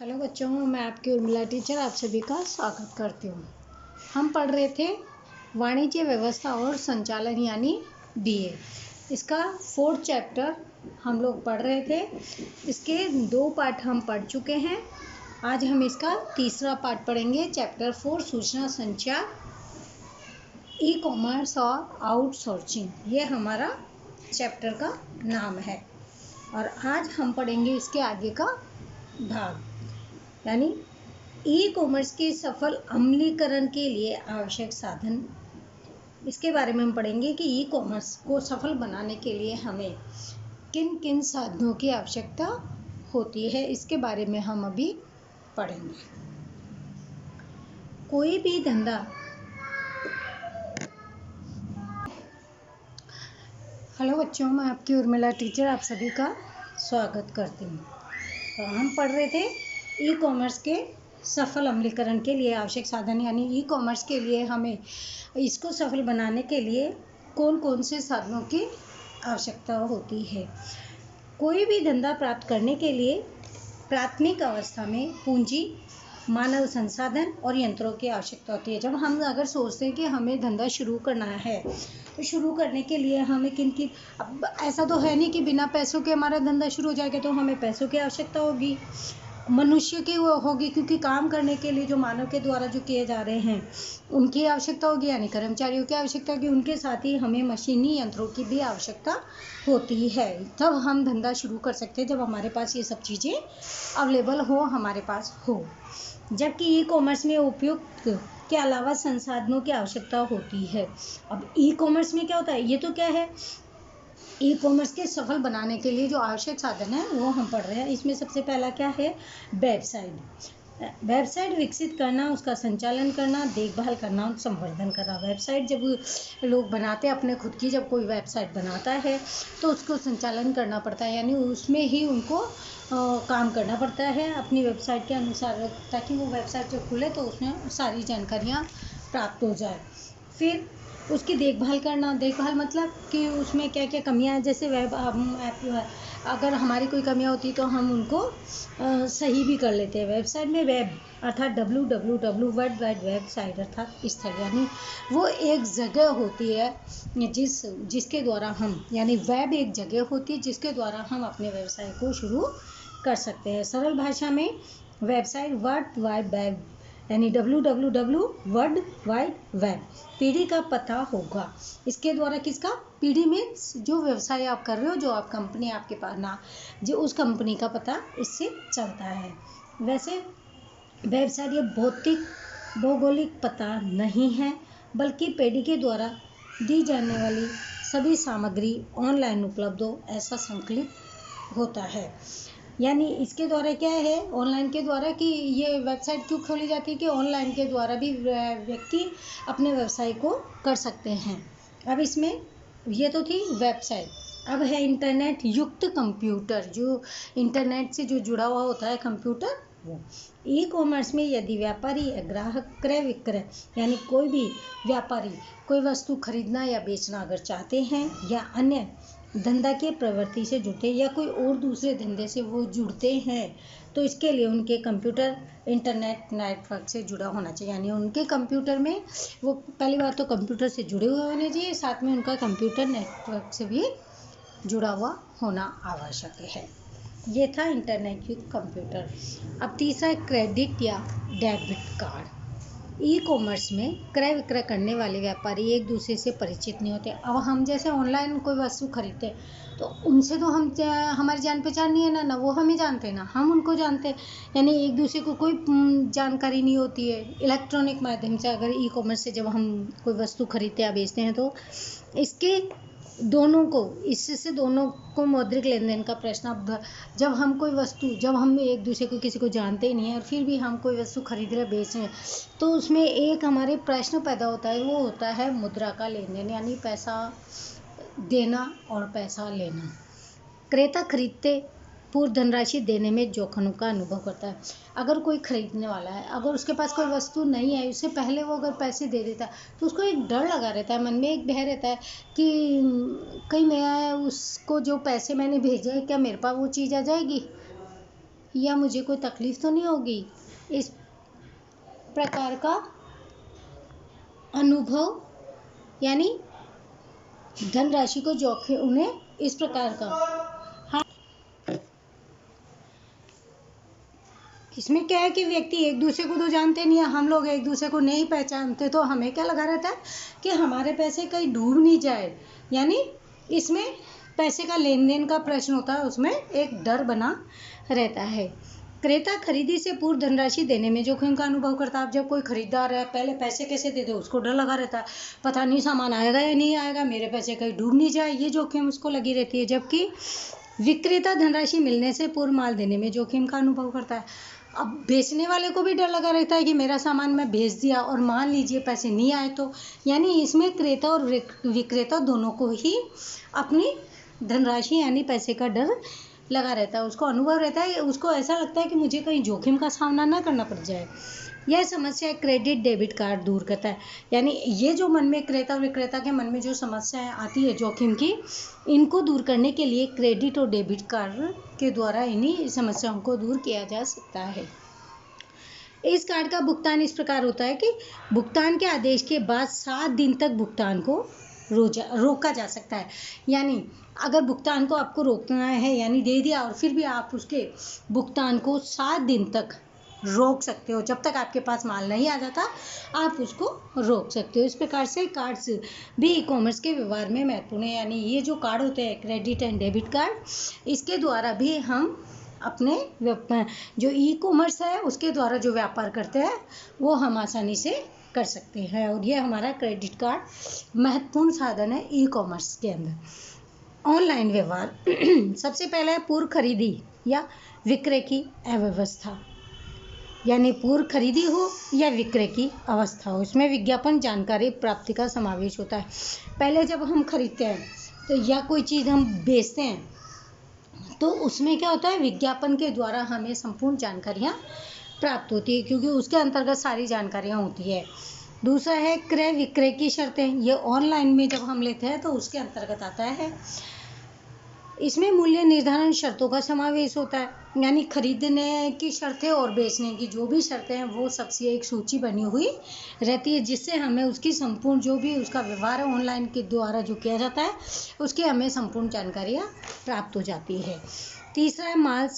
Hello बच्चों, मैं आपकी उर्मिला टीचर आप सभी का स्वागत करती हूँ। हम पढ़ रहे थे वाणिज्य व्यवस्था और संचालन यानी बीए। इसका 4th चैप्टर हम लोग पढ़ रहे थे। इसके 2 पार्ट हम पढ़ चुके हैं। आज हम इसका तीसरा पार्ट पढ़ेंगे। चैप्टर 4 सूचना संचार, ई कॉमर्स और आउटसोर्सिंग, ये हमारा चैप्टर का नाम है। और आज हम पढ़ेंगे इसके आगे का भाग, यानी ई कॉमर्स के सफल अमलीकरण के लिए आवश्यक साधन। इसके बारे में हम पढ़ेंगे कि ई कॉमर्स को सफल बनाने के लिए हमें किन किन साधनों की आवश्यकता होती है, इसके बारे में हम अभी पढ़ेंगे। कोई भी धंधा हेलो बच्चों, मैं आपकी उर्मिला टीचर आप सभी का स्वागत करती हूँ। तो हम पढ़ रहे थे ई कॉमर्स के सफल अमलीकरण के लिए आवश्यक साधन, यानी ई कॉमर्स के लिए हमें इसको सफल बनाने के लिए कौन कौन से साधनों की आवश्यकता होती है। कोई भी धंधा प्राप्त करने के लिए प्राथमिक अवस्था में पूंजी, मानव संसाधन और यंत्रों की आवश्यकता होती है। जब हम अगर सोचते हैं कि हमें धंधा शुरू करना है तो शुरू करने के लिए हमें किन अब ऐसा तो है नहीं कि बिना पैसों के हमारा धंधा शुरू हो जाएगा। तो हमें पैसों की आवश्यकता होगी, मनुष्य की वो होगी, क्योंकि काम करने के लिए जो मानव के द्वारा जो किए जा रहे हैं उनकी आवश्यकता होगी, यानी कर्मचारियों की आवश्यकता होगी। उनके साथ ही हमें मशीनी यंत्रों की भी आवश्यकता होती है। तब हम धंधा शुरू कर सकते हैं, जब हमारे पास ये सब चीज़ें अवेलेबल हो, हमारे पास हो। जबकि ई कॉमर्स में उपयुक्त के अलावा संसाधनों की आवश्यकता होती है। अब ई कॉमर्स में क्या होता है, ये तो क्या है, ई कॉमर्स के सफल बनाने के लिए जो आवश्यक साधन है वो हम पढ़ रहे हैं। इसमें सबसे पहला क्या है, वेबसाइट। वेबसाइट विकसित करना, उसका संचालन करना, देखभाल करना और संवर्धन करना। वेबसाइट जब लोग बनाते हैं अपने खुद की, जब कोई वेबसाइट बनाता है तो उसको संचालन करना पड़ता है, यानी उसमें ही उनको काम करना पड़ता है अपनी वेबसाइट के अनुसार, ताकि वो वेबसाइट जब खुले तो उसमें सारी जानकारियाँ प्राप्त हो जाए। फिर उसकी देखभाल करना। देखभाल मतलब कि उसमें क्या क्या कमियां हैं, जैसे वेब ऐप अगर हमारी कोई कमियां होती तो हम उनको सही भी कर लेते हैं। वेबसाइट में वेब अर्थात www वर्ल्ड वाइड वेबसाइट अर्थात स्थल, यानी वो एक जगह होती है जिसके द्वारा हम, यानी वेब एक जगह होती है जिसके द्वारा हम अपने व्यवसाय को शुरू कर सकते हैं। सरल भाषा में वेबसाइट वर्ल्ड वाइड वेब, यानी www वर्ल्ड वाइड वेब पीढ़ी का पता होगा। इसके द्वारा किसका, पीढ़ी में जो व्यवसाय आप कर रहे हो, जो आप कंपनी आपके पास ना, जो उस कंपनी का पता इससे चलता है। वैसे वेबसाइट ये भौगोलिक पता नहीं है, बल्कि पीढ़ी के द्वारा दी जाने वाली सभी सामग्री ऑनलाइन उपलब्ध हो, ऐसा संकलित होता है। यानी इसके द्वारा क्या है, ऑनलाइन के द्वारा, कि ये वेबसाइट क्यों खोली जाती है कि ऑनलाइन के द्वारा भी व्यक्ति अपने व्यवसाय को कर सकते हैं। अब इसमें ये तो थी वेबसाइट। अब है इंटरनेट युक्त कंप्यूटर, जो इंटरनेट से जो जुड़ा हुआ होता है कंप्यूटर, वो। ई कॉमर्स में यदि व्यापारी या ग्राहक क्रय विक्रय, यानी कोई भी व्यापारी कोई वस्तु खरीदना या बेचना अगर चाहते हैं, या अन्य धंधा के प्रवृत्ति से जुड़ते हैं, या कोई और दूसरे धंधे से वो जुड़ते हैं, तो इसके लिए उनके कंप्यूटर इंटरनेट नेटवर्क से जुड़ा होना चाहिए। यानी उनके कंप्यूटर में वो, पहली बात तो कंप्यूटर से जुड़े हुए होने चाहिए, साथ में उनका कंप्यूटर नेटवर्क से भी जुड़ा हुआ होना आवश्यक है। ये था इंटरनेट युक्त कंप्यूटर। अब तीसरा है क्रेडिट या डेबिट कार्ड। ई कॉमर्स में क्रय विक्रय करने वाले व्यापारी एक दूसरे से परिचित नहीं होते। अब हम जैसे ऑनलाइन कोई वस्तु खरीदते हैं तो उनसे तो हमारी जान पहचान नहीं है ना वो हमें जानते हैं ना हम उनको जानते हैं, यानी एक दूसरे को कोई जानकारी नहीं होती है। इलेक्ट्रॉनिक माध्यम से अगर ई कॉमर्स से जब हम कोई वस्तु खरीदते या बेचते हैं तो इससे दोनों को मौद्रिक लेन देन का प्रश्न। अब जब हम एक दूसरे को किसी को जानते ही नहीं है और फिर भी हम कोई वस्तु खरीद रहे बेच रहे हैं, तो उसमें एक हमारे प्रश्न पैदा होता है, वो होता है मुद्रा का लेन देन, यानी पैसा देना और पैसा लेना। क्रेता खरीदते पूर्व धनराशि देने में जोखिम का अनुभव करता है। अगर कोई खरीदने वाला है, अगर उसके पास कोई वस्तु नहीं है, उससे पहले वो अगर पैसे दे देता है तो उसको एक डर लगा रहता है, मन में एक भय रहता है कि कहीं मैं उसको जो पैसे मैंने भेजे हैं क्या मेरे पास वो चीज़ आ जाएगी, या मुझे कोई तकलीफ तो नहीं होगी। इस प्रकार का अनुभव यानी धनराशि को जोखिम उन्हें इस प्रकार का। हाँ, इसमें क्या है कि व्यक्ति एक दूसरे को तो जानते नहीं है, हम लोग एक दूसरे को नहीं पहचानते, तो हमें क्या लगा रहता है कि हमारे पैसे कहीं डूब नहीं जाए, यानी इसमें पैसे का लेन देन का प्रश्न होता है, उसमें एक डर बना रहता है। क्रेता खरीदी से पूर्व धनराशि देने में जोखिम का अनुभव करता है। अब जब कोई खरीदार है, पहले पैसे कैसे दे दे, उसको डर लगा रहता है, पता नहीं सामान आएगा या नहीं आएगा, मेरे पैसे कहीं डूब नहीं जाए, ये जोखिम उसको लगी रहती है। जबकि विक्रेता धनराशि मिलने से पूर्व माल देने में जोखिम का अनुभव करता है। अब बेचने वाले को भी डर लगा रहता है कि मेरा सामान मैं बेच दिया और मान लीजिए पैसे नहीं आए तो, यानी इसमें क्रेता और विक्रेता दोनों को ही अपनी धनराशि यानी पैसे का डर लगा रहता है, उसको अनुभव रहता है, उसको ऐसा लगता है कि मुझे कहीं जोखिम का सामना ना करना पड़ जाए। यह समस्या क्रेडिट डेबिट कार्ड दूर करता है। यानी ये जो मन में क्रेता और विक्रेता के मन में जो समस्याएं आती है जोखिम की, इनको दूर करने के लिए क्रेडिट और डेबिट कार्ड के द्वारा इन्हीं समस्याओं को दूर किया जा सकता है। इस कार्ड का भुगतान इस प्रकार होता है कि भुगतान के आदेश के बाद 7 दिन तक भुगतान को रोका जा सकता है। यानी अगर भुगतान को आपको रोकना है, यानी दे दिया और फिर भी आप उसके भुगतान को 7 दिन तक रोक सकते हो, जब तक आपके पास माल नहीं आ जाता आप उसको रोक सकते हो। इस प्रकार से कार्ड्स भी ई कॉमर्स के व्यवहार में महत्वपूर्ण है। यानी ये जो कार्ड होते हैं क्रेडिट एंड डेबिट कार्ड, इसके द्वारा भी हम अपने जो ई कॉमर्स है उसके द्वारा जो व्यापार करते हैं वो हम आसानी से कर सकते हैं, और ये हमारा क्रेडिट कार्ड महत्वपूर्ण साधन है ई कॉमर्स के अंदर। ऑनलाइन व्यवहार सबसे पहले है पूर्व खरीदी या विक्रय की अव्यवस्था, यानी पूर्व खरीदी हो या विक्रय की अवस्था हो, इसमें विज्ञापन जानकारी प्राप्ति का समावेश होता है। पहले जब हम खरीदते हैं तो या कोई चीज़ हम बेचते हैं तो उसमें क्या होता है, विज्ञापन के द्वारा हमें संपूर्ण जानकारियाँ प्राप्त होती है, क्योंकि उसके अंतर्गत सारी जानकारियाँ होती है। दूसरा है क्रय विक्रय की शर्तें, ये ऑनलाइन में जब हम लेते हैं तो उसके अंतर्गत आता है। इसमें मूल्य निर्धारण शर्तों का समावेश होता है, यानी खरीदने की शर्तें और बेचने की जो भी शर्तें हैं वो सबसे एक सूची बनी हुई रहती है, जिससे हमें उसकी संपूर्ण जो भी उसका व्यवहार है ऑनलाइन के द्वारा जो किया जाता है उसकी हमें संपूर्ण जानकारियाँ प्राप्त हो जाती है। तीसरा है माल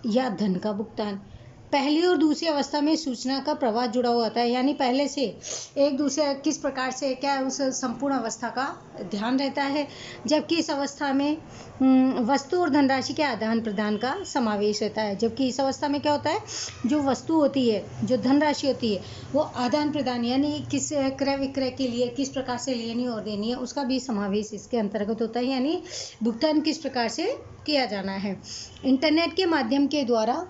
या धन का भुगतान। पहली और दूसरी अवस्था में सूचना का प्रवाह जुड़ा हुआ होता है, यानी पहले से एक दूसरे किस प्रकार से क्या है उस संपूर्ण अवस्था का ध्यान रहता है, जबकि इस अवस्था में वस्तु और धनराशि के आदान प्रदान का समावेश रहता है। जबकि इस अवस्था में क्या होता है, जो वस्तु होती है जो धनराशि होती है वो आदान प्रदान यानी किस क्रय विक्रय के लिए किस प्रकार से लेनी और देनी है उसका भी समावेश इसके अंतर्गत होता है, यानी भुगतान किस प्रकार से किया जाना है। इंटरनेट के माध्यम के द्वारा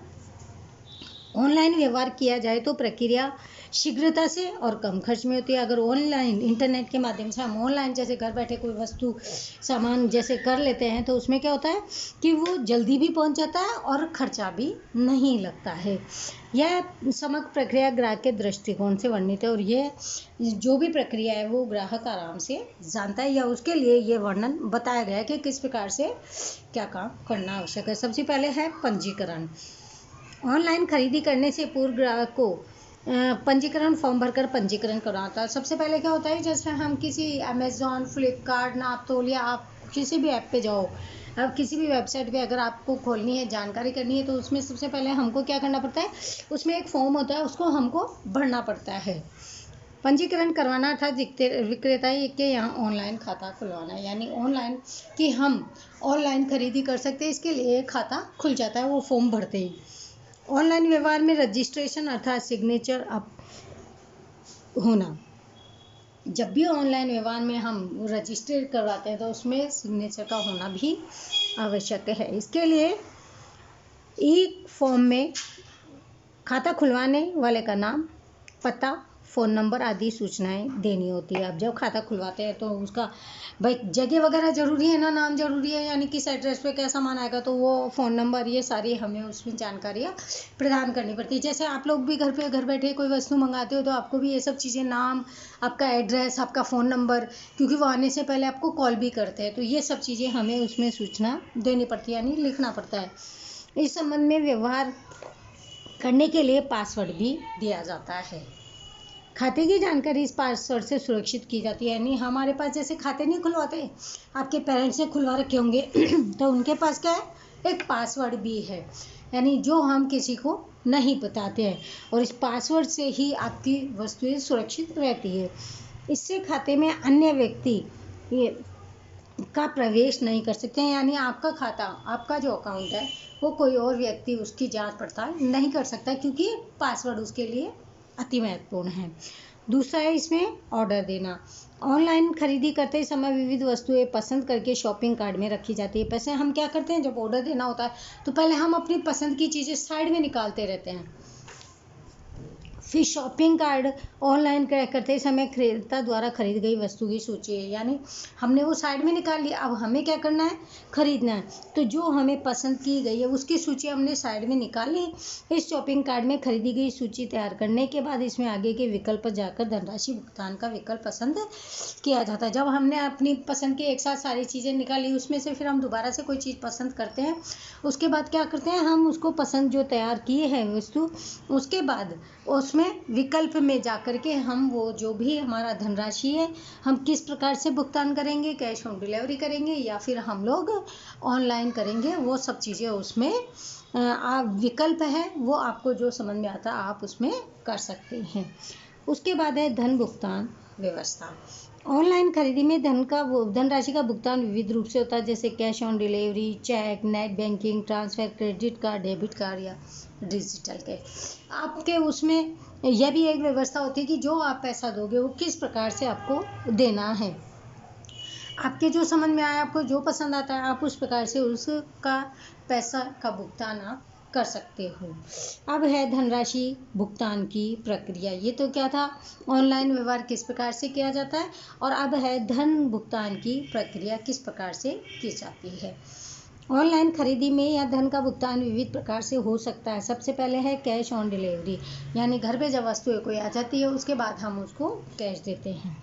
ऑनलाइन व्यवहार किया जाए तो प्रक्रिया शीघ्रता से और कम खर्च में होती है। अगर ऑनलाइन इंटरनेट के माध्यम से हम ऑनलाइन जैसे घर बैठे कोई वस्तु सामान जैसे कर लेते हैं तो उसमें क्या होता है कि वो जल्दी भी पहुंच जाता है और खर्चा भी नहीं लगता है। यह समग्र प्रक्रिया ग्राहक के दृष्टिकोण से वर्णित है, और यह जो भी प्रक्रिया है वो ग्राहक आराम से जानता है या उसके लिए ये वर्णन बताया गया है कि किस प्रकार से क्या काम करना आवश्यक है। सबसे पहले है पंजीकरण। ऑनलाइन खरीदी करने से पूर्व ग्राहक को पंजीकरण फॉर्म भरकर पंजीकरण करना होता है। सबसे पहले क्या होता है, जैसे हम किसी अमेज़ॉन, फ्लिपकार्ट, नापतोल या आप किसी भी ऐप पे जाओ, अब किसी भी वेबसाइट पे अगर आपको खोलनी है जानकारी करनी है तो उसमें सबसे पहले हमको क्या करना पड़ता है, उसमें एक फॉर्म होता है उसको हमको भरना पड़ता है। पंजीकरण करवाना अर्थात विक्रेता के यहाँ ऑनलाइन खाता खुलवाना है, यानी ऑनलाइन कि हम ऑनलाइन खरीदी कर सकते हैं इसके लिए खाता खुल जाता है वो फॉर्म भरते ही। ऑनलाइन व्यवहार में रजिस्ट्रेशन अर्थात सिग्नेचर अप होना, जब भी ऑनलाइन व्यवहार में हम रजिस्टर करवाते हैं तो उसमें सिग्नेचर का होना भी आवश्यक है। इसके लिए ई फॉर्म में खाता खुलवाने वाले का नाम, पता, फ़ोन नंबर आदि सूचनाएं देनी होती है। अब जब खाता खुलवाते हैं तो उसका भाई जगह वगैरह ज़रूरी है ना, नाम ज़रूरी है, यानी किस एड्रेस पे क्या सामान आएगा तो वो फ़ोन नंबर ये सारी हमें उसमें जानकारियाँ प्रदान करनी पड़ती है। जैसे आप लोग भी घर बैठे कोई वस्तु मंगाते हो तो आपको भी ये सब चीज़ें, नाम, आपका एड्रेस, आपका फ़ोन नंबर, क्योंकि वो आने से पहले आपको कॉल भी करते हैं तो ये सब चीज़ें हमें उसमें सूचना देनी पड़ती है, यानी लिखना पड़ता है। इस संबंध में व्यवहार करने के लिए पासवर्ड भी दिया जाता है। खाते की जानकारी इस पासवर्ड से सुरक्षित की जाती है। यानी हमारे पास जैसे खाते नहीं खुलवाते, आपके पेरेंट्स ने खुलवा रखे होंगे तो उनके पास क्या है, एक पासवर्ड भी है, यानी जो हम किसी को नहीं बताते हैं, और इस पासवर्ड से ही आपकी वस्तुएं सुरक्षित रहती है। इससे खाते में अन्य व्यक्ति का प्रवेश नहीं कर सकते हैं। यानी आपका खाता, आपका जो अकाउंट है, वो कोई और व्यक्ति उसकी जांच पड़ताल नहीं कर सकता, क्योंकि पासवर्ड उसके लिए अति महत्वपूर्ण है। दूसरा है इसमें ऑर्डर देना। ऑनलाइन खरीदी करते समय विविध वस्तुएं पसंद करके शॉपिंग कार्ट में रखी जाती है। पैसे हम क्या करते हैं, जब ऑर्डर देना होता है तो पहले हम अपनी पसंद की चीज़ें साइड में निकालते रहते हैं। फिर शॉपिंग कार्ड ऑनलाइन करते समय क्रेता द्वारा खरीद गई वस्तु की सूची है, यानी हमने वो साइड में निकाल लिया, अब हमें क्या करना है, खरीदना है। तो जो हमें पसंद की गई है उसकी सूची हमने साइड में निकाल ली। इस शॉपिंग कार्ड में खरीदी गई सूची तैयार करने के बाद इसमें आगे के विकल्प पर जाकर धनराशि भुगतान का विकल्प पसंद किया जाता है। जब हमने अपनी पसंद की एक साथ सारी चीज़ें निकाली, उसमें से फिर हम दोबारा से कोई चीज़ पसंद करते हैं, उसके बाद क्या करते हैं, हम उसको पसंद जो तैयार किए हैं वस्तु, उसके बाद उसमें विकल्प में जाकर के हम वो जो भी हमारा धनराशि है, हम किस प्रकार से भुगतान करेंगे, कैश ऑन डिलीवरी करेंगे या फिर हम लोग ऑनलाइन करेंगे, वो सब चीज़ें उसमें आप विकल्प है, वो आपको जो समझ में आता है आप उसमें कर सकते हैं। उसके बाद है धन भुगतान व्यवस्था। ऑनलाइन खरीदी में धनराशि का भुगतान विविध रूप से होता है, जैसे cash on delivery, cheque, net banking, transfer, credit card, debit card या डिजिटल के। आपके उसमें यह भी एक व्यवस्था होती है कि जो आप पैसा दोगे वो किस प्रकार से आपको देना है। आपके जो समझ में आया, आपको जो पसंद आता है, आप उस प्रकार से उसका पैसा का भुगतान आप कर सकते हो। अब है धनराशि भुगतान की प्रक्रिया। ये तो क्या था, ऑनलाइन व्यवहार किस प्रकार से किया जाता है, और अब है धन भुगतान की प्रक्रिया किस प्रकार से की जाती है। ऑनलाइन खरीदी में या धन का भुगतान विविध प्रकार से हो सकता है। सबसे पहले है कैश ऑन डिलीवरी, यानी घर पे जब वस्तु कोई आ जाती है उसके बाद हम उसको कैश देते हैं।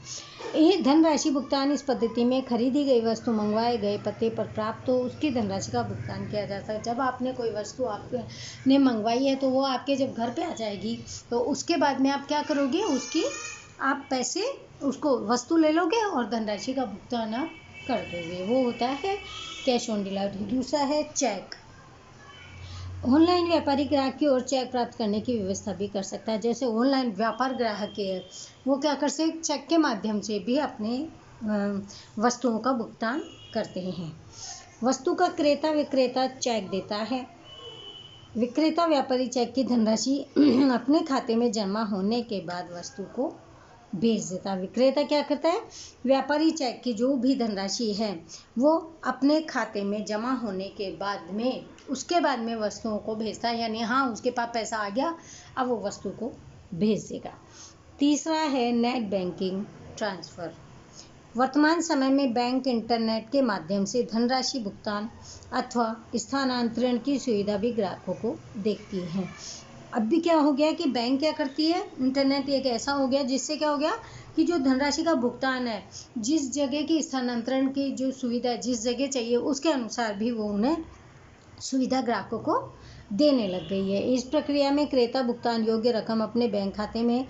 ये धनराशि भुगतान इस पद्धति में खरीदी गई वस्तु मंगवाए गए पते पर प्राप्त हो उसकी धनराशि का भुगतान किया जाता है। जब आपने कोई वस्तु आपने मंगवाई है तो वो आपके जब घर पे आ जाएगी तो उसके बाद में आप क्या करोगे, उसकी आप पैसे, उसको वस्तु ले लोगे और धनराशि का भुगतान आप कर दोगे। वो होता है कैश ऑन डिलीवरी। दूसरा है चेक। ऑनलाइन व्यापारी ग्राहक की ओर चेक प्राप्त करने की व्यवस्था भी कर सकता है। जैसे ऑनलाइन व्यापार ग्राहक है, वो क्या कर सकते, चेक के माध्यम से भी अपने वस्तुओं का भुगतान करते हैं। वस्तु का क्रेता विक्रेता चेक देता है। विक्रेता व्यापारी चेक की धनराशि अपने खाते में जमा होने के बाद वस्तु को भेज देता है। विक्रेता क्या करता है, व्यापारी चेक की जो भी धनराशि है वो अपने खाते में जमा होने के बाद में, उसके बाद में वस्तुओं को भेजता है, यानी हाँ उसके पास पैसा आ गया, अब वो वस्तु को भेज देगा। तीसरा है नेट बैंकिंग ट्रांसफ़र। वर्तमान समय में बैंक इंटरनेट के माध्यम से धनराशि भुगतान अथवा स्थानांतरण की सुविधा भी ग्राहकों को देती है। अब भी क्या हो गया कि बैंक क्या करती है, इंटरनेट एक ऐसा हो गया जिससे क्या हो गया कि जो धनराशि का भुगतान है, जिस जगह की स्थानांतरण की जो सुविधा जिस जगह चाहिए उसके अनुसार भी वो उन्हें सुविधा ग्राहकों को देने लग गई है। इस प्रक्रिया में क्रेता भुगतान योग्य रकम अपने बैंक खाते में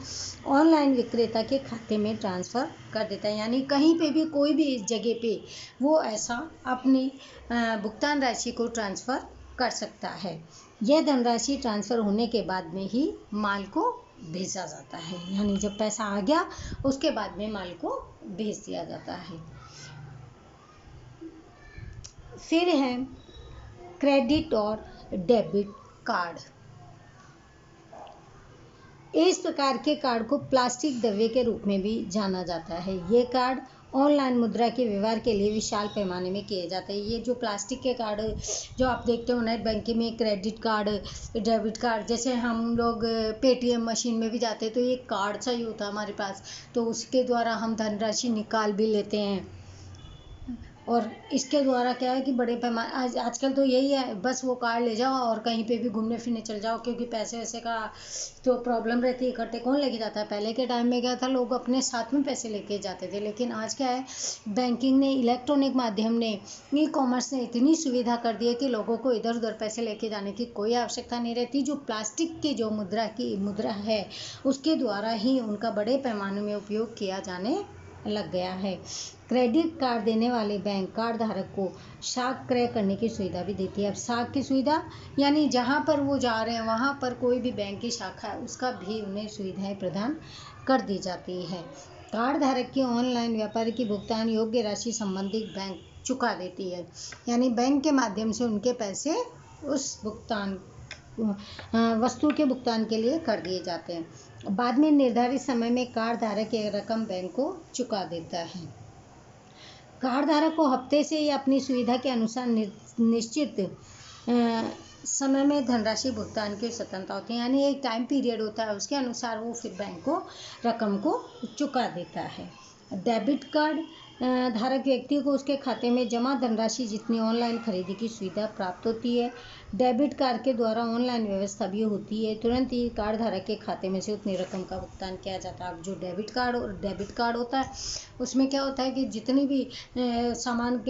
ऑनलाइन विक्रेता के खाते में ट्रांसफ़र कर देता है, यानी कहीं पे भी कोई भी इस जगह पे वो ऐसा अपनी भुगतान राशि को ट्रांसफ़र कर सकता है। यह धनराशि ट्रांसफ़र होने के बाद में ही माल को भेजा जाता है, यानी जब पैसा आ गया उसके बाद में माल को भेज दिया जाता है। फिर है क्रेडिट और डेबिट कार्ड। इस प्रकार के कार्ड को प्लास्टिक द्रव्य के रूप में भी जाना जाता है। ये कार्ड ऑनलाइन मुद्रा के व्यवहार के लिए विशाल पैमाने में किए जाते हैं। ये जो प्लास्टिक के कार्ड जो आप देखते हो नेट बैंकिंग में, क्रेडिट कार्ड, डेबिट कार्ड, जैसे हम लोग पेटीएम मशीन में भी जाते हैं तो ये कार्ड चाहिए होता है हमारे पास, तो उसके द्वारा हम धनराशि निकाल भी लेते हैं। और इसके द्वारा क्या है कि बड़े पैमाने आजकल तो यही है, बस वो कार्ड ले जाओ और कहीं पे भी घूमने फिरने चल जाओ, क्योंकि पैसे वैसे का तो प्रॉब्लम रहती है, इकट्ठे कौन लेके जाता है। पहले के टाइम में क्या था, लोग अपने साथ में पैसे लेके जाते थे, लेकिन आज क्या है, बैंकिंग ने, इलेक्ट्रॉनिक माध्यम ने, ई कॉमर्स ने इतनी सुविधा कर दी है कि लोगों को इधर उधर पैसे लेके जाने की कोई आवश्यकता नहीं रहती। जो प्लास्टिक की जो मुद्रा है उसके द्वारा ही उनका बड़े पैमाने में उपयोग किया जाने लग गया है। क्रेडिट कार्ड देने वाले बैंक कार्ड धारक को शाख क्रय करने की सुविधा भी देती है। अब शाख की सुविधा यानी जहाँ पर वो जा रहे हैं वहाँ पर कोई भी बैंक की शाखा है उसका भी उन्हें सुविधाएं प्रदान कर दी जाती है। कार्ड धारक की ऑनलाइन व्यापार की भुगतान योग्य राशि संबंधित बैंक चुका देती है, यानी बैंक के माध्यम से उनके पैसे उस वस्तु के भुगतान के लिए कर दिए जाते हैं। बाद में निर्धारित समय में कार्ड धारक एक रकम बैंक को चुका देता है। कार्ड धारक को हफ्ते से या अपनी सुविधा के अनुसार निश्चित समय में धनराशि भुगतान की स्वतंत्रता होती है, यानी एक टाइम पीरियड होता है, उसके अनुसार वो फिर बैंक को रकम को चुका देता है। डेबिट कार्ड धारक व्यक्ति को उसके खाते में जमा धनराशि जितनी ऑनलाइन खरीदी की सुविधा प्राप्त होती है। डेबिट कार्ड के द्वारा ऑनलाइन व्यवस्था भी होती है, तुरंत ही कार्ड धारक के खाते में से उतनी रकम का भुगतान किया जाता है। अब जो डेबिट कार्ड होता है उसमें क्या होता है कि जितनी भी सामान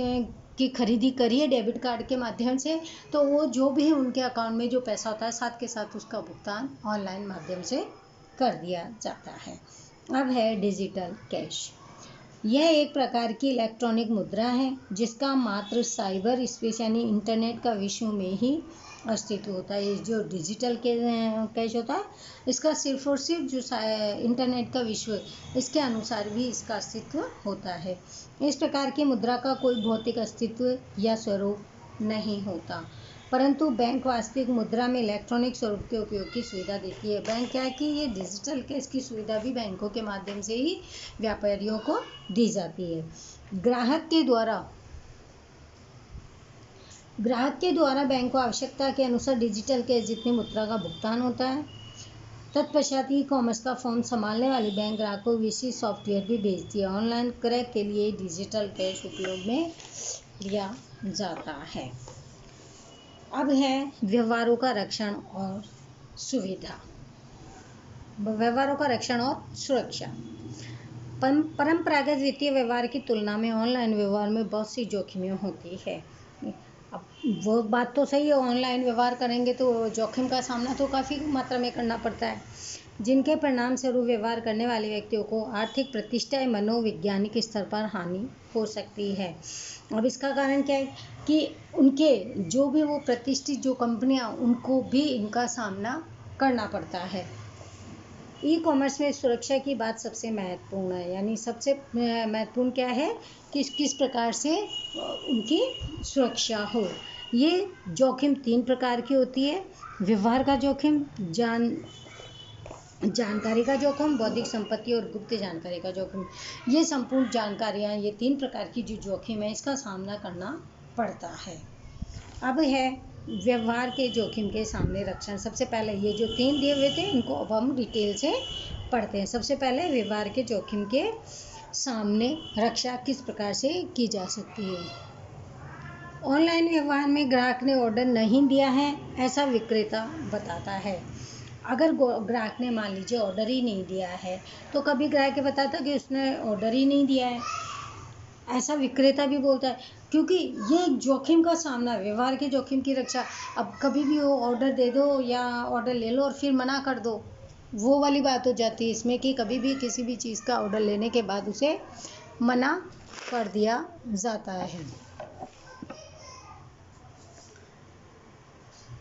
की खरीदी करी है डेबिट कार्ड के माध्यम से, तो वो जो भी उनके अकाउंट में जो पैसा होता है साथ के साथ उसका भुगतान ऑनलाइन माध्यम से कर दिया जाता है। अब है डिजिटल कैश। यह एक प्रकार की इलेक्ट्रॉनिक मुद्रा है जिसका मात्र साइबर स्पेस यानी इंटरनेट का विश्व में ही अस्तित्व होता है। ये जो डिजिटल कैश होता है इसका सिर्फ और सिर्फ जो इंटरनेट का विश्व इसके अनुसार भी इसका अस्तित्व होता है। इस प्रकार की मुद्रा का कोई भौतिक अस्तित्व या स्वरूप नहीं होता, परंतु बैंक वास्तविक मुद्रा में इलेक्ट्रॉनिक स्वरूप के उपयोग की सुविधा देती है। बैंक क्या है कि ये डिजिटल कैश की सुविधा भी बैंकों के माध्यम से ही व्यापारियों को दी जाती है। ग्राहक के द्वारा बैंक को आवश्यकता के अनुसार डिजिटल कैश जितनी मुद्रा का भुगतान होता है। तत्पश्चात ई कॉमर्स का फॉर्म संभालने वाली बैंक ग्राहकों को विशेष सॉफ्टवेयर भी भेजती है। ऑनलाइन क्रय के लिए डिजिटल कैश उपयोग में लिया जाता है। अब है व्यवहारों का रक्षण और सुविधा, व्यवहारों का रक्षण और सुरक्षा। परंपरागत वित्तीय व्यवहार की तुलना में ऑनलाइन व्यवहार में बहुत सी जोखिमें होती है। अब वो बात तो सही है, ऑनलाइन व्यवहार करेंगे तो जोखिम का सामना तो काफ़ी मात्रा में करना पड़ता है, जिनके परिणाम स्वरूप व्यवहार करने वाले व्यक्तियों को आर्थिक प्रतिष्ठा या मनोवैज्ञानिक स्तर पर हानि हो सकती है। अब इसका कारण क्या है कि उनके जो भी वो प्रतिष्ठित जो कंपनियां उनको भी इनका सामना करना पड़ता है। ई कॉमर्स में सुरक्षा की बात सबसे महत्वपूर्ण है, यानी सबसे महत्वपूर्ण क्या है कि किस प्रकार से उनकी सुरक्षा हो। ये जोखिम 3 प्रकार की होती है: व्यवहार का जोखिम, जानकारी का जोखिम, बौद्धिक संपत्ति और गुप्त जानकारी का जोखिम। ये संपूर्ण जानकारियाँ, ये 3 प्रकार की जो जोखिम है इसका सामना करना पड़ता है। अब है व्यवहार के जोखिम के सामने रक्षण। सबसे पहले ये जो 3 दिए हुए थे इनको अब हम डिटेल से पढ़ते हैं। सबसे पहले व्यवहार के जोखिम के सामने रक्षा किस प्रकार से की जा सकती है। ऑनलाइन व्यवहार में ग्राहक ने ऑर्डर नहीं दिया है ऐसा विक्रेता बताता है। अगर ग्राहक ने मान लीजिए ऑर्डर ही नहीं दिया है तो कभी ग्राहक ये बताता कि उसने ऑर्डर ही नहीं दिया है, ऐसा विक्रेता भी बोलता है, क्योंकि ये जोखिम का सामना, व्यवहार के जोखिम की रक्षा। अब कभी भी वो ऑर्डर दे दो या ऑर्डर ले लो और फिर मना कर दो, वो वाली बात हो जाती है इसमें कि कभी भी किसी भी चीज़ का ऑर्डर लेने के बाद उसे मना कर दिया जाता है।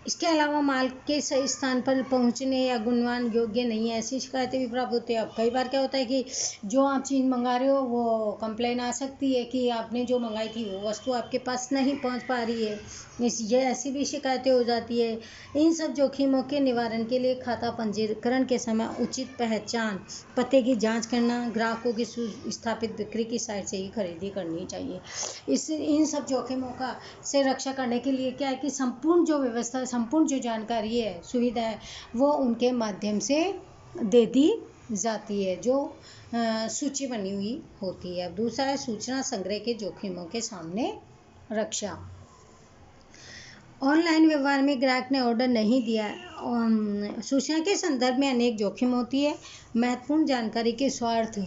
इसके अलावा माल के सही स्थान पर पहुंचने या गुणवान योग्य नहीं है ऐसी शिकायतें भी प्राप्त होती है। अब कई बार क्या होता है कि जो आप चीज़ मंगा रहे हो वो कंप्लेन आ सकती है कि आपने जो मंगाई थी वो वस्तु आपके पास नहीं पहुंच पा रही है, ये ऐसी भी शिकायतें हो जाती है। इन सब जोखिमों के निवारण के लिए खाता पंजीकरण के समय उचित पहचान पते की जाँच करना, ग्राहकों की सुस्थापित बिक्री की साइट से ही खरीदी करनी चाहिए। इन सब जोखिमों का से रक्षा करने के लिए क्या है कि संपूर्ण जो व्यवस्था, संपूर्ण जो जानकारी है, सुविधा है, वो उनके माध्यम से दे दी जाती है, जो सूची बनी हुई होती है। अब दूसरा है सूचना संग्रह के जोखिमों के सामने रक्षा। ऑनलाइन व्यवहार में ग्राहक ने ऑर्डर नहीं दिया, सूचना के संदर्भ में अनेक जोखिम होती है। महत्वपूर्ण जानकारी के स्वार्थ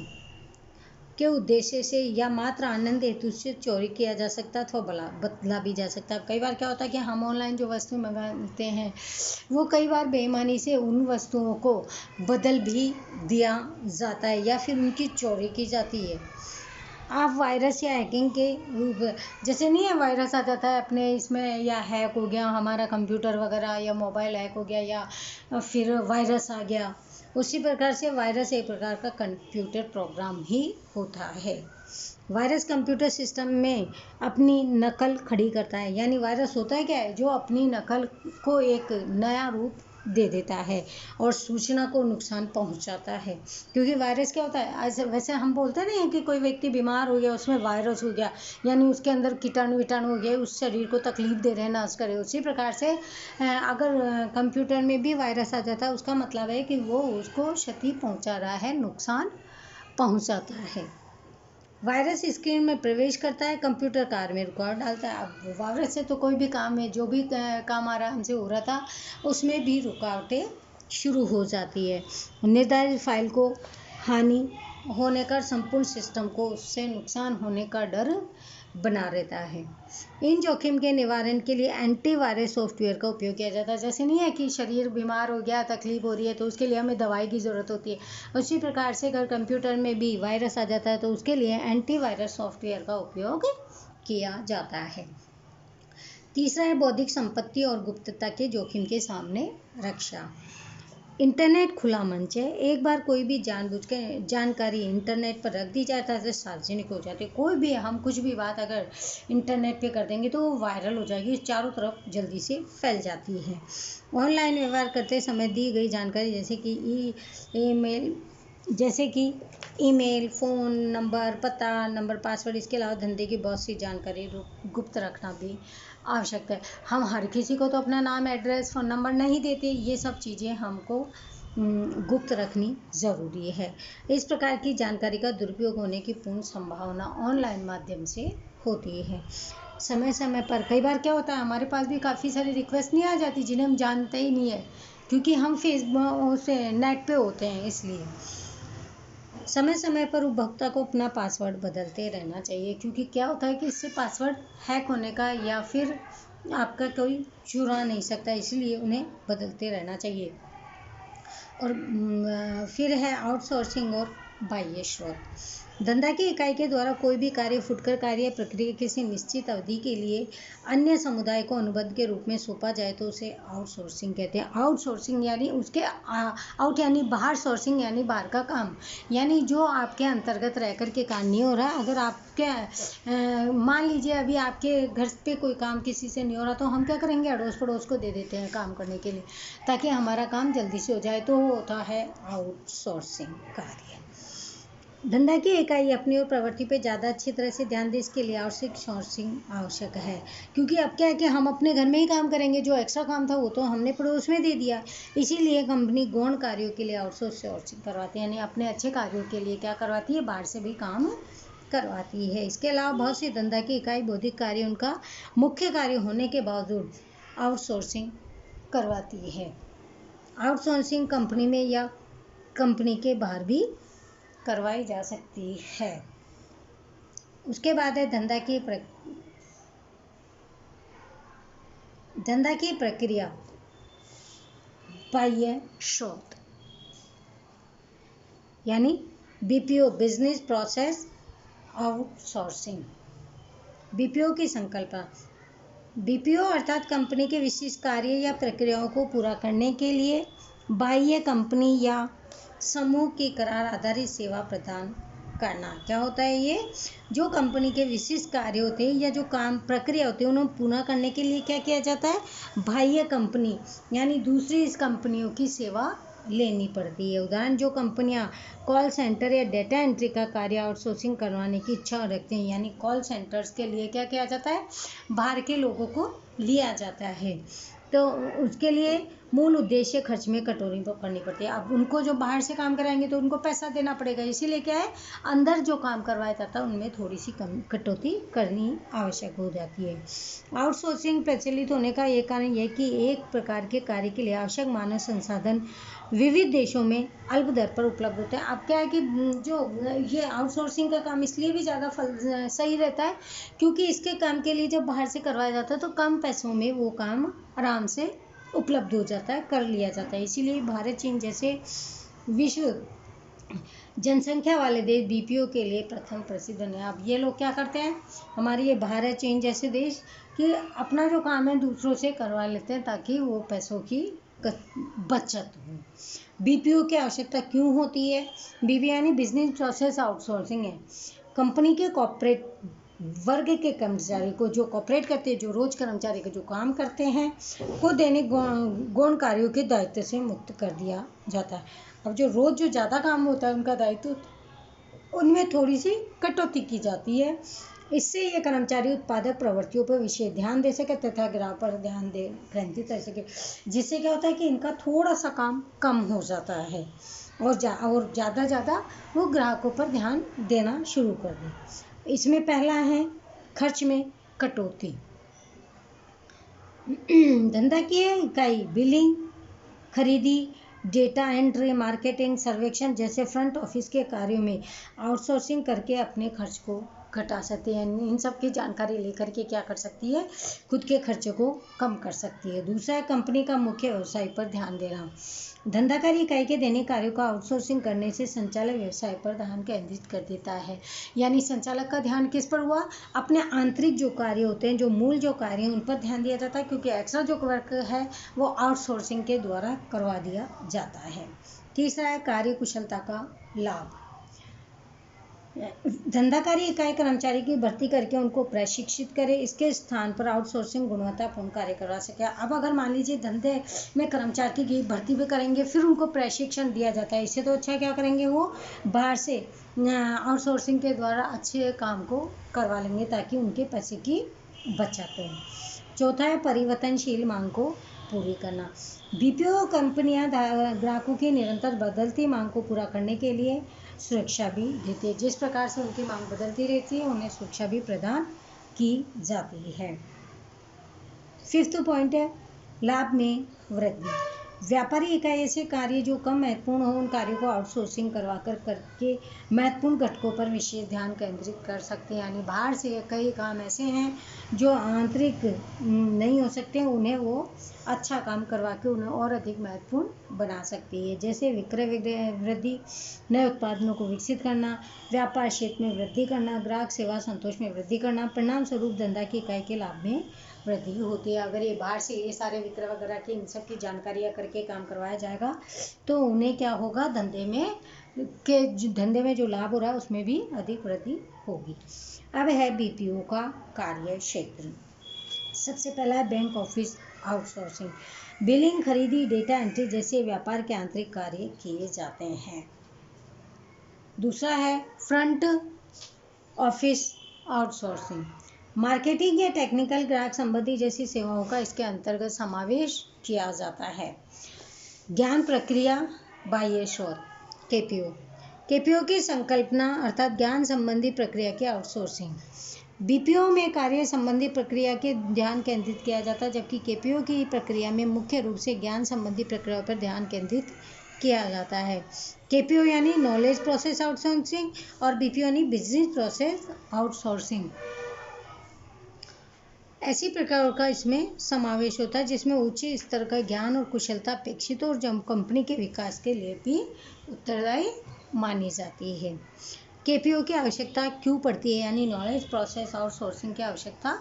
के उद्देश्य से या मात्र आनंद हेतु से चोरी किया जा सकता अथवा बदला भी जा सकता है। कई बार क्या होता है कि हम ऑनलाइन जो वस्तु मंगाते हैं वो कई बार बेईमानी से उन वस्तुओं को बदल भी दिया जाता है या फिर उनकी चोरी की जाती है। आप वायरस या हैकिंग के रूप, जैसे नहीं है वायरस आ जाता है अपने इसमें, या हैक हो गया हमारा कंप्यूटर वगैरह, या मोबाइल हैक हो गया, या फिर वायरस आ गया, उसी प्रकार से वायरस एक प्रकार का कंप्यूटर प्रोग्राम ही होता है। वायरस कंप्यूटर सिस्टम में अपनी नकल खड़ी करता है, यानी वायरस होता है क्या है, जो अपनी नकल को एक नया रूप दे देता है और सूचना को नुकसान पहुंचाता है। क्योंकि वायरस क्या होता है, ऐसे वैसे हम बोलते नहीं हैं कि कोई व्यक्ति बीमार हो गया उसमें वायरस हो गया, यानी उसके अंदर कीटाणु हो गए, उस शरीर को तकलीफ दे रहे हैं, नाश करे। उसी प्रकार से अगर कंप्यूटर में भी वायरस आ जाता है, उसका मतलब है कि वो उसको क्षति पहुंचा रहा है, नुकसान पहुंचाता है। वायरस स्क्रीन में प्रवेश करता है, कंप्यूटर कार्य में रुकावट डालता है। अब वायरस से तो कोई भी काम है, जो भी काम आराम से हो रहा था उसमें भी रुकावटें शुरू हो जाती है। निर्धारित फाइल को हानि होने का, संपूर्ण सिस्टम को उससे नुकसान होने का डर बना रहता है। इन जोखिम के निवारण के लिए एंटीवायरस सॉफ्टवेयर का उपयोग किया जाता है। जैसे नहीं है कि शरीर बीमार हो गया, तकलीफ हो रही है, तो उसके लिए हमें दवाई की ज़रूरत होती है, उसी प्रकार से अगर कंप्यूटर में भी वायरस आ जाता है तो उसके लिए एंटीवायरस सॉफ्टवेयर का उपयोग किया जाता है। तीसरा है बौद्धिक संपत्ति और गुप्तता के जोखिम के सामने रक्षा। इंटरनेट खुला मंच है, एक बार कोई भी जानबूझ के जानकारी इंटरनेट पर रख दी जाता है तो सार्वजनिक हो जाती है। कोई भी हम कुछ भी बात अगर इंटरनेट पे कर देंगे तो वो वायरल हो जाएगी, चारों तरफ जल्दी से फैल जाती है। ऑनलाइन व्यवहार करते समय दी गई जानकारी ईमेल, फ़ोन नंबर, पता, नंबर, पासवर्ड, इसके अलावा धंधे की बहुत सी जानकारी गुप्त रखना भी आवश्यक है। हम हर किसी को तो अपना नाम, एड्रेस, फ़ोन नंबर नहीं देते, ये सब चीज़ें हमको गुप्त रखनी ज़रूरी है। इस प्रकार की जानकारी का दुरुपयोग होने की पूर्ण संभावना ऑनलाइन माध्यम से होती है। समय समय पर कई बार क्या होता है, हमारे पास भी काफ़ी सारी रिक्वेस्ट नहीं आ जाती जिन्हें हम जानते ही नहीं है, क्योंकि हम फेसबुक से नेट पे होते हैं। इसलिए समय समय पर उपभोक्ता को अपना पासवर्ड बदलते रहना चाहिए, क्योंकि क्या होता है कि इससे पासवर्ड हैक होने का या फिर आपका कोई चुरा नहीं सकता, इसलिए उन्हें बदलते रहना चाहिए। और फिर है आउटसोर्सिंग और बाह्य स्रोत। धंधा की इकाई के द्वारा कोई भी कार्य, फुटकर कार्य या प्रक्रिया किसी निश्चित अवधि के लिए अन्य समुदाय को अनुबंध के रूप में सौंपा जाए तो उसे आउटसोर्सिंग कहते हैं। आउटसोर्सिंग यानी उसके आउट यानी बाहर, सोर्सिंग यानी बाहर का काम, यानी जो आपके अंतर्गत रह कर के काम नहीं हो रहा। अगर आपके मान लीजिए अभी आपके घर पे कोई काम किसी से नहीं हो रहा, तो हम क्या करेंगे, अड़ोस पड़ोस को दे देते हैं काम करने के लिए, ताकि हमारा काम जल्दी से हो जाए, तो वो होता है आउटसोर्सिंग कार्य। धंधा की इकाई अपनी और प्रवृत्ति पे ज़्यादा अच्छी तरह से ध्यान दे, इसके लिए आउटसोर्सिंग आवश्यक है। क्योंकि अब क्या है कि हम अपने घर में ही काम करेंगे, जो एक्स्ट्रा काम था वो तो हमने पड़ोस में दे दिया। इसीलिए कंपनी गौण कार्यों के लिए आउटसोर्सिंग करवाती है, यानी अपने अच्छे कार्यों के लिए क्या करवाती है, बाहर से भी काम करवाती है। इसके अलावा बहुत सी धंधा की इकाई बौद्धिक कार्य उनका मुख्य कार्य होने के बावजूद आउटसोर्सिंग करवाती है। आउटसोर्सिंग कंपनी में या कंपनी के बाहर भी करवाई जा सकती है। उसके बाद है धंधा की प्रक्रिया, बाह्य स्रोत, यानी BPO, business process outsourcing. BPO की संकल्पना। बीपीओ अर्थात कंपनी के विशिष्ट कार्य या प्रक्रियाओं को पूरा करने के लिए बाह्य कंपनी या समूह की करार आधारित सेवा प्रदान करना। क्या होता है ये, जो कंपनी के विशिष्ट कार्य होते हैं या जो काम प्रक्रिया होती है उन्हें पूरा करने के लिए क्या किया जाता है, बाह्य कंपनी यानी दूसरी इस कंपनियों की सेवा लेनी पड़ती है। उदाहरण, जो कंपनियां कॉल सेंटर या डेटा एंट्री का कार्य आउटसोर्सिंग करवाने की इच्छा रखते हैं, यानी कॉल सेंटर्स के लिए क्या किया जाता है, बाहर के लोगों को लिया जाता है, तो उसके लिए मूल उद्देश्य खर्च में कटौती करनी पड़ती है। अब उनको जो बाहर से काम कराएंगे तो उनको पैसा देना पड़ेगा, इसीलिए क्या है, अंदर जो काम करवाया जाता है उनमें थोड़ी सी कम कटौती करनी आवश्यक हो जाती है। आउटसोर्सिंग प्रचलित होने का एक कारण यह कि एक प्रकार के कार्य के लिए आवश्यक मानव संसाधन विविध देशों में अल्प दर पर उपलब्ध होते हैं। अब क्या है कि जो ये आउटसोर्सिंग का काम इसलिए भी ज़्यादा सही रहता है क्योंकि इसके काम के लिए जब बाहर से करवाया जाता है तो कम पैसों में वो काम आराम से उपलब्ध हो जाता है, कर लिया जाता है। इसीलिए भारत, चीन जैसे विश्व जनसंख्या वाले देश बीपीओ के लिए प्रथम प्रसिद्ध है। अब ये लोग क्या करते हैं, हमारे ये भारत, चीन जैसे देश, कि अपना जो काम है दूसरों से करवा लेते हैं ताकि वो पैसों की बचत हो। बीपीओ की आवश्यकता क्यों होती है? बीपीओ यानी बिजनेस प्रोसेस आउटसोर्सिंग है। कंपनी के कॉर्पोरेट वर्ग के कर्मचारी को, जो कॉर्पोरेट करते हैं, जो रोज कर्मचारी को जो काम करते हैं, को दैनिक गौण कार्यों के दायित्व से मुक्त कर दिया जाता है। अब जो रोज जो ज़्यादा काम होता है उनका दायित्व, उनमें थोड़ी सी कटौती की जाती है। इससे ये कर्मचारी उत्पादक प्रवृत्तियों पर विशेष ध्यान दे सके तथा ग्राहक पर ध्यान दे केंद्रित कर सके, जिससे क्या होता है कि इनका थोड़ा सा काम कम हो जाता है और ज़्यादा वो ग्राहकों पर ध्यान देना शुरू कर दें। इसमें पहला है खर्च में कटौती। धंधा की इकाई बिलिंग, खरीदी, डेटा एंट्री, मार्केटिंग, सर्वेक्षण जैसे फ्रंट ऑफिस के कार्यों में आउटसोर्सिंग करके अपने खर्च को घटा सकती है। इन सब की जानकारी लेकर के क्या कर सकती है, खुद के खर्चों को कम कर सकती है। दूसरा है कंपनी का मुख्य व्यवसाय पर ध्यान देना। धंधाकारी इकाई के दैनिक कार्यों का आउटसोर्सिंग करने से संचालक व्यवसाय पर ध्यान केंद्रित कर देता है। यानी संचालक का ध्यान किस पर हुआ, अपने आंतरिक जो कार्य होते हैं, जो मूल जो कार्य हैं उन पर ध्यान दिया जाता है, क्योंकि एक्स्ट्रा जो वर्क है वो आउटसोर्सिंग के द्वारा करवा दिया जाता है। तीसरा है कार्य कुशलता का लाभ। धंधाकारी इकाई कर्मचारी की भर्ती करके उनको प्रशिक्षित करे, इसके स्थान पर आउटसोर्सिंग गुणवत्तापूर्ण कार्य करवा सके। अब अगर मान लीजिए धंधे में कर्मचारी की भर्ती भी करेंगे फिर उनको प्रशिक्षण दिया जाता है, इससे तो अच्छा क्या करेंगे, वो बाहर से आउटसोर्सिंग के द्वारा अच्छे काम को करवा लेंगे ताकि उनके पैसे की बचत हो। चौथा है परिवर्तनशील मांग को पूरी करना। बीपीओ कंपनियां ग्राहकों की निरंतर बदलती मांग को पूरा करने के लिए सुरक्षा भी देती है। जिस प्रकार से उनकी मांग बदलती रहती है उन्हें सुरक्षा भी प्रदान की जाती है। फिफ्थ पॉइंट है लाभ में वृद्धि। व्यापारी इकाई ऐसे कार्य जो कम महत्वपूर्ण हो उन कार्यों को आउटसोर्सिंग करके महत्वपूर्ण घटकों पर विशेष ध्यान केंद्रित कर सकते हैं। यानी बाहर से कई काम ऐसे हैं जो आंतरिक नहीं हो सकते, उन्हें वो अच्छा काम करवा के उन्हें और अधिक महत्वपूर्ण बना सकती है। जैसे विक्रय वृद्धि, नए उत्पादनों को विकसित करना, व्यापार क्षेत्र में वृद्धि करना, ग्राहक सेवा संतोष में वृद्धि करना। परिणाम स्वरूप धंधा की इकाई के लाभ में वृद्धि होती है। अगर ये बाहर से ये सारे विक्रय वगैरह की इन सब की जानकारियाँ करके काम करवाया जाएगा तो उन्हें क्या होगा, धंधे में जो लाभ हो रहा है उसमें भी अधिक वृद्धि होगी। अब है बीपीओ का कार्य क्षेत्र। सबसे पहला है बैंक ऑफिस आउटसोर्सिंग। बिलिंग, खरीदी, डेटा एंट्री जैसे व्यापार के आंतरिक कार्य किए जाते हैं। दूसरा है फ्रंट ऑफिस आउटसोर्सिंग। मार्केटिंग या टेक्निकल ग्राहक संबंधी जैसी सेवाओं का इसके अंतर्गत समावेश किया जाता है। ज्ञान प्रक्रिया बाह्य स्रोत केपीओ की संकल्पना अर्थात ज्ञान संबंधी प्रक्रिया की आउटसोर्सिंग। बीपीओ में कार्य संबंधी प्रक्रिया के ध्यान केंद्रित किया जाता है, जबकि केपीओ की प्रक्रिया में मुख्य रूप से ज्ञान संबंधी प्रक्रिया पर ध्यान केंद्रित किया जाता है। केपीओ यानी नॉलेज प्रोसेस आउटसोर्सिंग और बीपीओ यानी बिजनेस प्रोसेस आउटसोर्सिंग। ऐसी प्रकार का इसमें समावेश होता है जिसमें उच्च स्तर का ज्ञान और कुशलता अपेक्षित और जब कंपनी के विकास के लिए भी उत्तरदायी मानी जाती है। केपीओ की आवश्यकता क्यों पड़ती है, यानी नॉलेज प्रोसेस आउटसोर्सिंग की आवश्यकता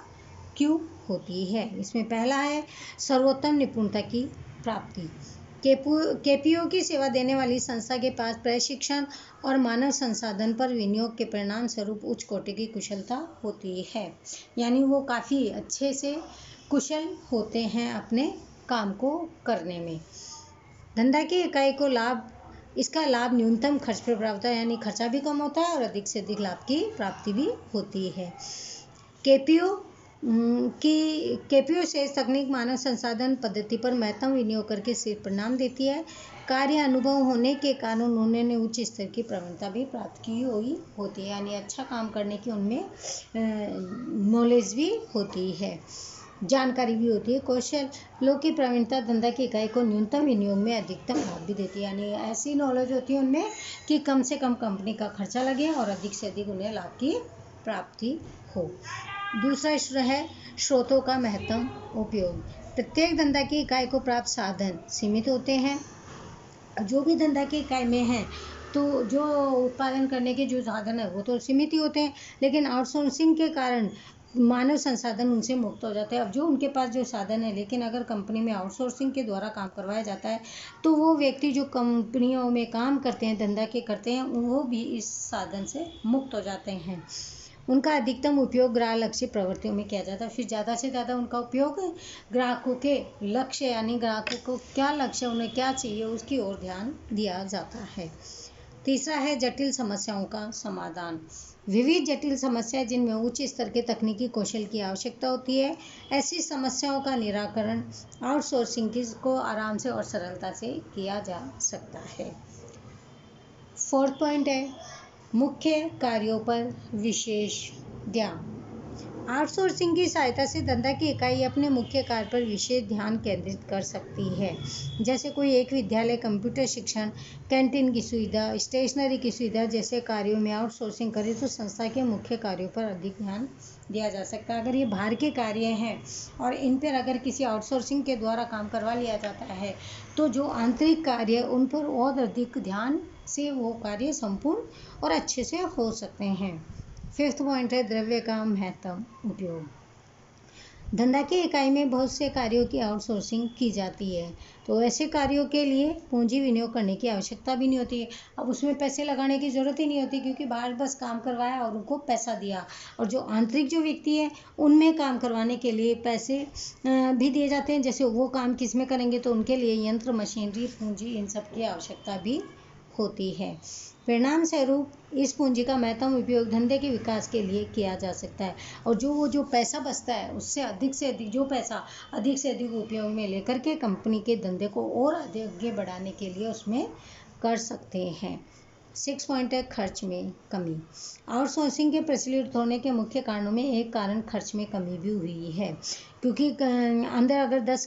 क्यों होती है। इसमें पहला है सर्वोत्तम निपुणता की प्राप्ति। केपीओ की सेवा देने वाली संस्था के पास प्रशिक्षण और मानव संसाधन पर विनियोग के परिणाम स्वरूप उच्च कोटि की कुशलता होती है। यानी वो काफ़ी अच्छे से कुशल होते हैं अपने काम को करने में। धंधा की इकाई को इसका लाभ न्यूनतम खर्च पर प्राप्त होता है, यानी खर्चा भी कम होता है और अधिक से अधिक लाभ की प्राप्ति भी होती है। केपीओ कि केपीओ शेष तकनीक मानव संसाधन पद्धति पर महत्तम विनियोग करके सिर्फ परिणाम देती है। कार्य अनुभव होने के कारण उन्होंने उच्च स्तर की प्रवणता भी प्राप्त की हुई होती है, यानी अच्छा काम करने की उनमें नॉलेज भी होती है, जानकारी भी होती है। कौशलों की प्रवीणता धंधा की इकाई को न्यूनतम विनियोग में अधिकतम लाभ भी देती है, यानी ऐसी नॉलेज होती है उनमें कि कम से कम कंपनी का खर्चा लगे और अधिक से अधिक उन्हें लाभ की प्राप्ति हो। दूसरा है स्रोतों का महत्तम उपयोग। प्रत्येक धंधा की इकाई को प्राप्त साधन सीमित होते हैं। जो भी धंधा की इकाई में है तो जो उत्पादन करने के जो साधन है वो तो सीमित ही होते हैं, लेकिन आउटसोर्सिंग के कारण मानव संसाधन उनसे मुक्त हो जाते हैं। अब जो उनके पास जो साधन है, लेकिन अगर कंपनी में आउटसोर्सिंग के द्वारा काम करवाया जाता है तो वो व्यक्ति जो कंपनियों में काम करते हैं, धंधा के करते हैं, वो भी इस साधन से मुक्त हो जाते हैं। उनका अधिकतम उपयोग ग्राहक लक्ष्य प्रवृत्तियों में किया जाता है। फिर ज़्यादा से ज़्यादा उनका उपयोग ग्राहकों के लक्ष्य, यानी ग्राहकों को क्या लक्ष्य, उन्हें क्या चाहिए, उसकी ओर ध्यान दिया जाता है। तीसरा है जटिल समस्याओं का समाधान। विविध जटिल समस्याएं जिनमें उच्च स्तर के तकनीकी कौशल की आवश्यकता होती है, ऐसी समस्याओं का निराकरण आउटसोर्सिंग को आराम से और सरलता से किया जा सकता है। 4th पॉइंट है मुख्य कार्यों पर विशेष ध्यान। आउटसोर्सिंग की सहायता से धंधा की इकाई अपने मुख्य कार्य पर विशेष ध्यान केंद्रित कर सकती है। जैसे कोई एक विद्यालय कंप्यूटर शिक्षण, कैंटीन की सुविधा, स्टेशनरी की सुविधा जैसे कार्यों में आउटसोर्सिंग करे तो संस्था के मुख्य कार्यों पर अधिक ध्यान दिया जा सकता है। अगर ये बाहर के कार्य हैं और इन पर अगर किसी आउटसोर्सिंग के द्वारा काम करवा लिया जाता है तो जो आंतरिक कार्य उन पर और अधिक ध्यान से वो कार्य संपूर्ण और अच्छे से हो सकते हैं। 5th पॉइंट है द्रव्य का महत्तम उपयोग। धंधा की इकाई में बहुत से कार्यों की आउटसोर्सिंग की जाती है, तो ऐसे कार्यों के लिए पूंजी विनियोग करने की आवश्यकता भी नहीं होती है। अब उसमें पैसे लगाने की ज़रूरत ही नहीं होती, क्योंकि बाहर बस काम करवाया और उनको पैसा दिया। और जो आंतरिक जो व्यक्ति है उनमें काम करवाने के लिए पैसे भी दिए जाते हैं। जैसे वो काम किस में करेंगे तो उनके लिए यंत्र, मशीनरी, पूंजी, इन सब की आवश्यकता भी होती है। परिणाम स्वरूप इस पूंजी का महत्तम उपयोग धंधे के विकास के लिए किया जा सकता है, और जो पैसा बचता है उससे अधिक से अधिक जो पैसा अधिक से अधिक उपयोग में लेकर के कंपनी के धंधे को और आगे बढ़ाने के लिए उसमें कर सकते हैं। 6 पॉइंट है खर्च में कमी। आउटसोर्सिंग के प्रचलित होने के मुख्य कारणों में एक कारण खर्च में कमी भी हुई है, क्योंकि अंदर अगर 10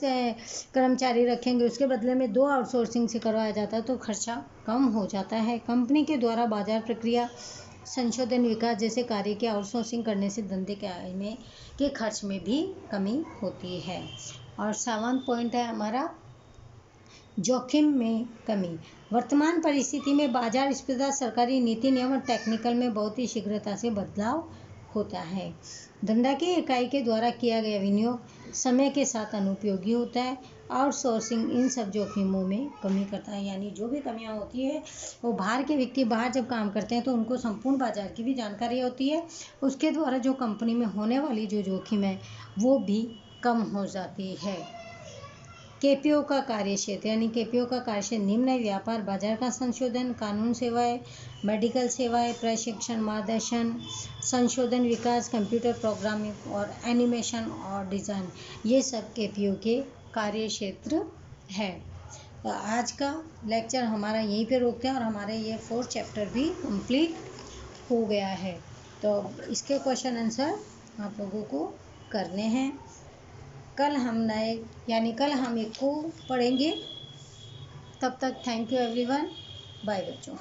कर्मचारी रखेंगे उसके बदले में 2 आउटसोर्सिंग से करवाया जाता है तो खर्चा कम हो जाता है। कंपनी के द्वारा बाजार प्रक्रिया, संशोधन, विकास जैसे कार्य की आउटसोर्सिंग करने से धंधे के आय में के खर्च में भी कमी होती है। और 7वां पॉइंट है हमारा जोखिम में कमी। वर्तमान परिस्थिति में बाजार स्पर्धा, सरकारी नीति, नियम और टेक्निकल में बहुत ही शीघ्रता से बदलाव होता है। धंधा की इकाई के द्वारा किया गया विनियोग समय के साथ अनुपयोगी होता है। आउटसोर्सिंग इन सब जोखिमों में कमी करता है, यानी जो भी कमियां होती है वो बाहर के व्यक्ति बाहर जब काम करते हैं तो उनको संपूर्ण बाजार की भी जानकारी होती है। उसके द्वारा जो कंपनी में होने वाली जो जोखिम है वो भी कम हो जाती है। केपीओ का कार्य क्षेत्र, यानी केपीओ का कार्य क्षेत्र निम्न है: व्यापार, बाजार का संशोधन, कानून सेवाएं, मेडिकल सेवाएं, प्रशिक्षण, मार्गदर्शन, संशोधन, विकास, कंप्यूटर प्रोग्रामिंग और एनिमेशन और डिज़ाइन। ये सब केपीओ के कार्य क्षेत्र है। तो आज का लेक्चर हमारा यहीं पे रोकते हैं और हमारे ये 4 चैप्टर भी कंप्लीट हो गया है। तो इसके क्वेश्चन आंसर आप लोगों को करने हैं। कल हम एक को पढ़ेंगे। तब तक थैंक यू एवरीवन, बाय बच्चों।